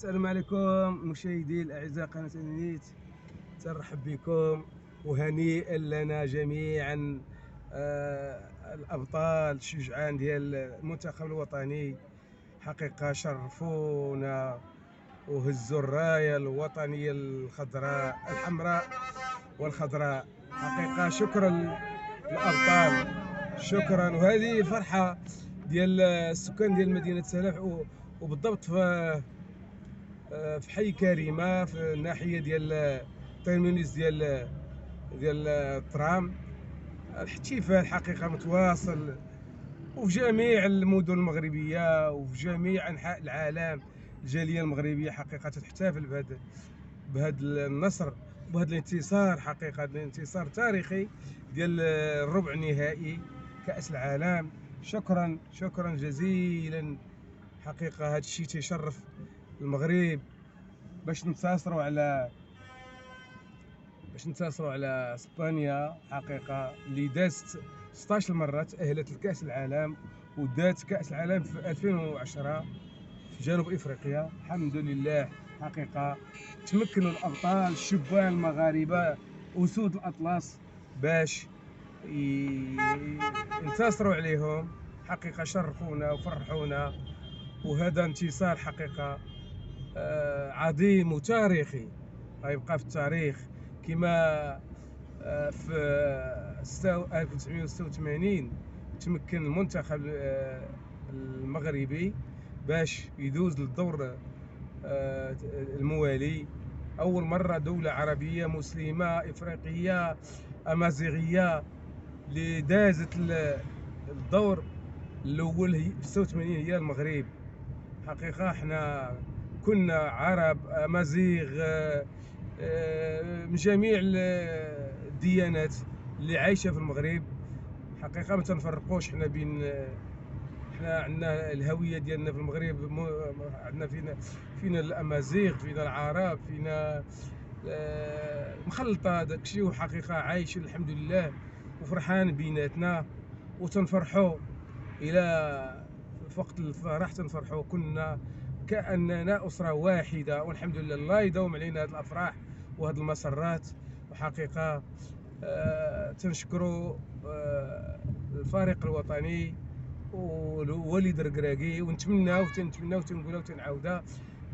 السلام عليكم مشاهدي الاعزاء قناه انيت، ترحب بكم وهنيئا لنا جميعا. الابطال الشجعان ديال المنتخب الوطني حقيقه شرفونا وهزوا الرايه الوطنيه الخضراء الحمراء والخضراء. حقيقه شكرا للابطال، شكرا. وهذه فرحه ديال السكان ديال مدينه سلاح، وبالضبط في حي كريمه في الناحيه ديال الترمينيس ديال الترام. الاحتفال حقيقه متواصل وفي جميع المدن المغربيه وفي جميع انحاء العالم. الجاليه المغربيه حقيقه تحتفل بهذا النصر وبهذا الانتصار، حقيقه الانتصار تاريخي ديال الربع نهائي كاس العالم. شكرا شكرا جزيلا. حقيقه هذا الشيء تيشرف المغرب باش ننتصروا على اسبانيا، حقيقه اللي دازت 16 مره تاهلت لكاس العالم، ودات كاس العالم في 2010 في جنوب افريقيا. الحمد لله حقيقه تمكنوا الابطال الشبان المغاربه اسود الاطلس باش ينتصروا عليهم. حقيقه شرفونا وفرحونا، وهذا انتصار حقيقه عظيم وتاريخي غيبقى في التاريخ. كما في 1986 تمكن المنتخب المغربي باش يدوز للدور الموالي. اول مره دوله عربيه مسلمه افريقيه امازيغيه اللي دازت الدور الاول في 86 هي المغرب. حقيقه احنا كنا عرب امازيغ من جميع الديانات اللي عايشه في المغرب. حقيقه ما تنفرقوش حنا بين، حنا عندنا الهويه ديالنا في المغرب، عندنا فينا الامازيغ، فينا العرب، فينا مخلطه داكشي. وحقيقه عايشين الحمد لله وفرحان بيناتنا وتنفرحوا. الى في وقت الفرح تنفرحوا كنا كاننا اسره واحده، والحمد لله. الله يدوم علينا هذه الافراح وهذه المسرات. وحقيقه تنشكروا الفريق الوطني ووليد الركراكي، ونتمناو تنقولها وتنعاودها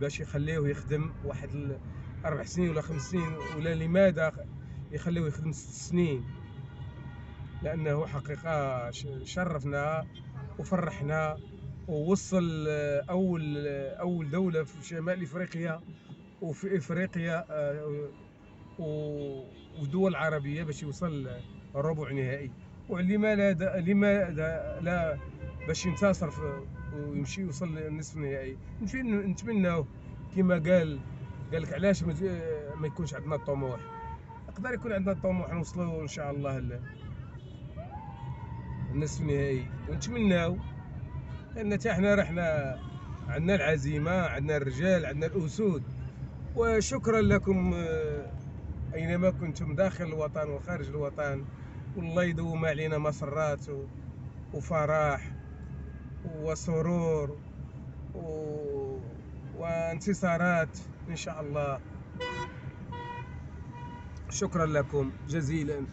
باش يخليوه يخدم واحد 4 سنين ولا 5 سنين، ولا لماذا يخليوه يخدم 6 سنين، لانه حقيقه شرفنا وفرحنا ووصل اول دوله في شمال افريقيا وفي افريقيا ودول عربيه باش يوصل ربع نهائي. لماذا لا باش ينتصر ويمشي يوصل للنصف النهائي. نتمناو كما قال لك علاش ما يكونش عندنا الطموح. يقدر يكون عندنا الطموح نوصلوا ان شاء الله النصف النهائي، ونتمناو ان حتى حنا رحنا عندنا العزيمه، عندنا الرجال، عندنا الاسود. وشكرا لكم اينما كنتم داخل الوطن وخارج الوطن، والله يدوم علينا مسرات وفرح وسرور وانتصارات ان شاء الله. شكرا لكم جزيلا.